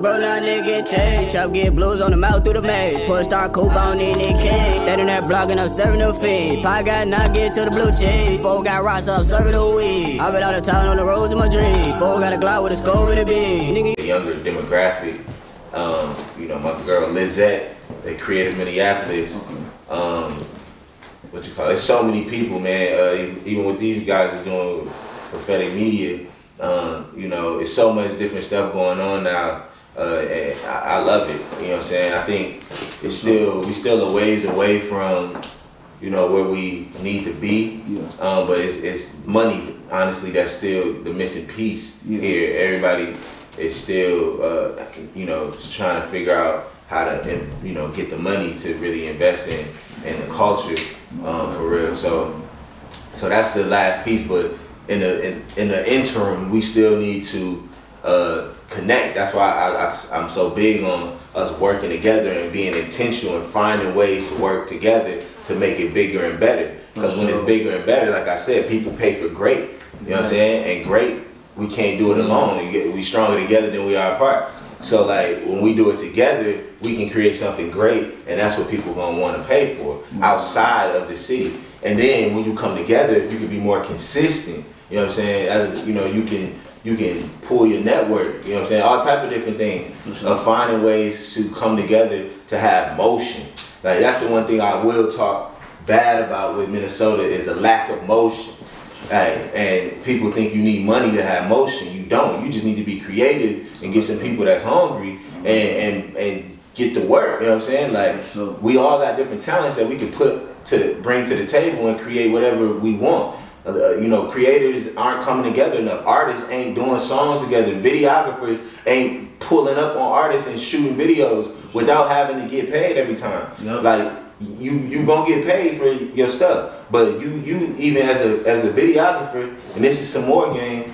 Bro, now nigga take chop, get blues on the mouth through the maze. Push star coupe on in the king. Standing there blocking up, serving the feed. Pie got not get to the blue cheese. Four got rocks up, serving the weed. I been out of town on the roads of my dreams. Four got a Glock with a scope and a beam. Nigga. The younger demographic, my girl Lizette, they created Minneapolis. What you call it? There's so many people, man. Even with these guys is doing prophetic media, it's so much different stuff going on now. And I love it. You know what I'm saying? I think we still a ways away from, where we need to be. Yeah. But it's money, honestly, that's still the missing piece here. Everybody is still, trying to figure out how to, get the money to really invest in the culture, for real. So that's the last piece. But in the interim, we still need to connect. That's why I'm so big on us working together and being intentional and finding ways to work together to make it bigger and better. Because when it's bigger and better, like I said, people pay for great. You know what I'm saying? And great, we can't do it alone. We stronger together than we are apart. So like when we do it together, we can create something great, and that's what people gonna want to pay for outside of the city. And then when you come together, you can be more consistent. You know what I'm saying? You can pull your network, you know what I'm saying? All type of different things of finding ways to come together to have motion. Like that's the one thing I will talk bad about with Minnesota is a lack of motion. And people think you need money to have motion. You don't. You just need to be creative and get some people that's hungry and get to work. You know what I'm saying? Like we all got different talents that we can bring to the table and create whatever we want. Creators aren't coming together enough. Artists ain't doing songs together. Videographers ain't pulling up on artists and shooting videos without having to get paid every time. Yep. Like you gonna get paid for your stuff, but you even as a videographer, and this is some more game.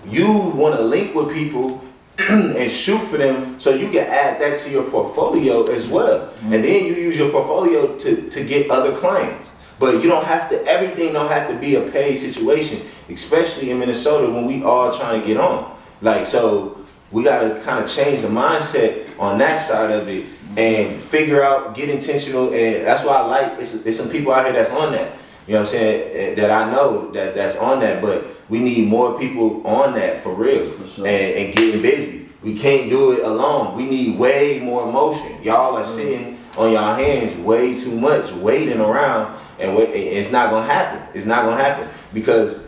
You want to link with people and shoot for them so you can add that to your portfolio as well, and then you use your portfolio to get other clients. But you don't have to, everything don't have to be a paid situation, especially in Minnesota when we all trying to get on. Like, so we got to kind of change the mindset on that side of it and figure out, get intentional. And that's why I like, there's some people out here that's on that. You know what I'm saying? That I know that's on that, but we need more people on that for real. For sure. and getting busy. We can't do it alone. We need way more motion. Y'all are sitting on y'all hands way too much, waiting around. And it's not gonna happen. It's not gonna happen because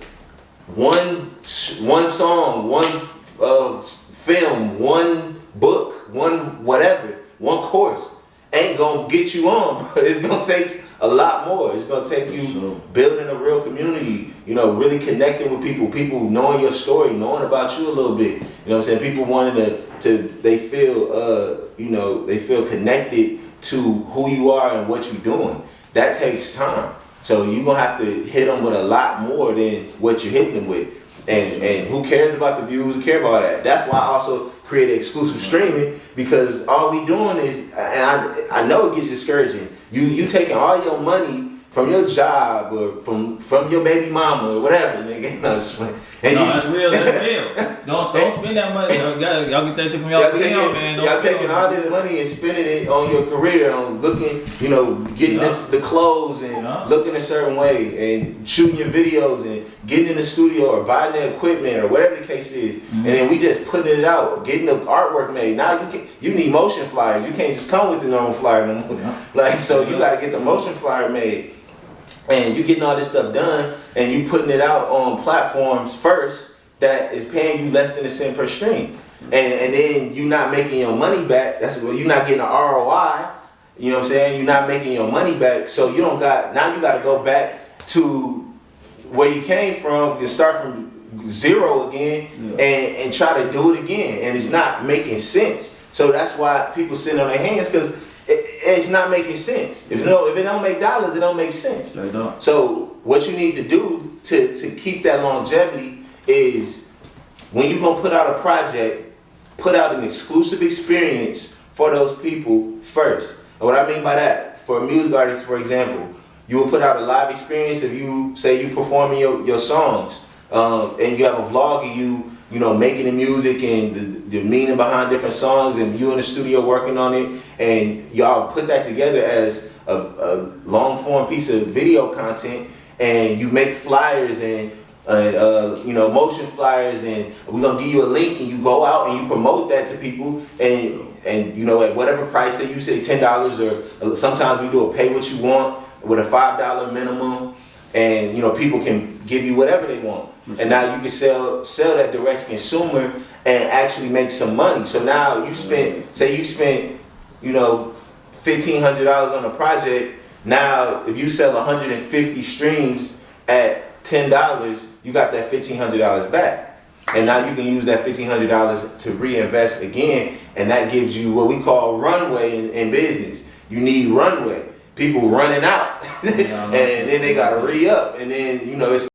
one song, one film, one book, one whatever, one course ain't gonna get you on. It's gonna take a lot more. It's gonna take you building a real community. Really connecting with people knowing your story, knowing about you a little bit. You know what I'm saying? People wanting they feel connected to who you are and what you're doing. That takes time. So you're gonna have to hit them with a lot more than what you're hitting them with. And who cares about the views? Who care about that? That's why I also created exclusive streaming, because all we doing is, and I know it gets discouraging. You taking all your money from your job or from your baby mama or whatever, nigga. That's real. That's real. Don't spend that money. Y'all get that shit from y'all man. Y'all taking all this money and spending it on your career, on looking, getting the clothes and looking a certain way and shooting your videos and getting in the studio or buying the equipment or whatever the case is. And then we just putting it out, getting the artwork made. Now you need motion flyers. You can't just come with the normal flyer no more. Like, so you got to get the motion flyer made. And you getting all this stuff done, and you putting it out on platforms first that is paying you less than a cent per stream, and then you not making your money back. That's what you're not getting an ROI. You know what I'm saying? You're not making your money back, so you don't got. Now you got to go back to where you came from and start from zero again, and try to do it again, and it's not making sense. So that's why people sitting on their hands, because it's not making sense. If it don't make dollars, it don't make sense. So what you need to do to keep that longevity is, when you're gonna put out a project, put out an exclusive experience for those people first. And what I mean by that, for a music artist, for example, you will put out a live experience of you, say you performing your songs, and you have a vlog of you making the music and the meaning behind different songs, and you in the studio working on it, and y'all put that together as a long form piece of video content, and you make flyers and you know, motion flyers, and we're gonna give you a link, and you go out and you promote that to people, and you know, at whatever price that you say, $10, or sometimes we do a pay what you want with a $5 minimum, and you know, people can give you whatever they want, and now you can sell that direct to consumer and actually make some money. So now you spent, you know, $1,500 on a project. Now if you sell 150 streams at $10, you got that $1,500 back. And now you can use that $1,500 to reinvest again, and that gives you what we call runway in business. You need runway. People running out, and then they gotta re-up, and then, you know, it's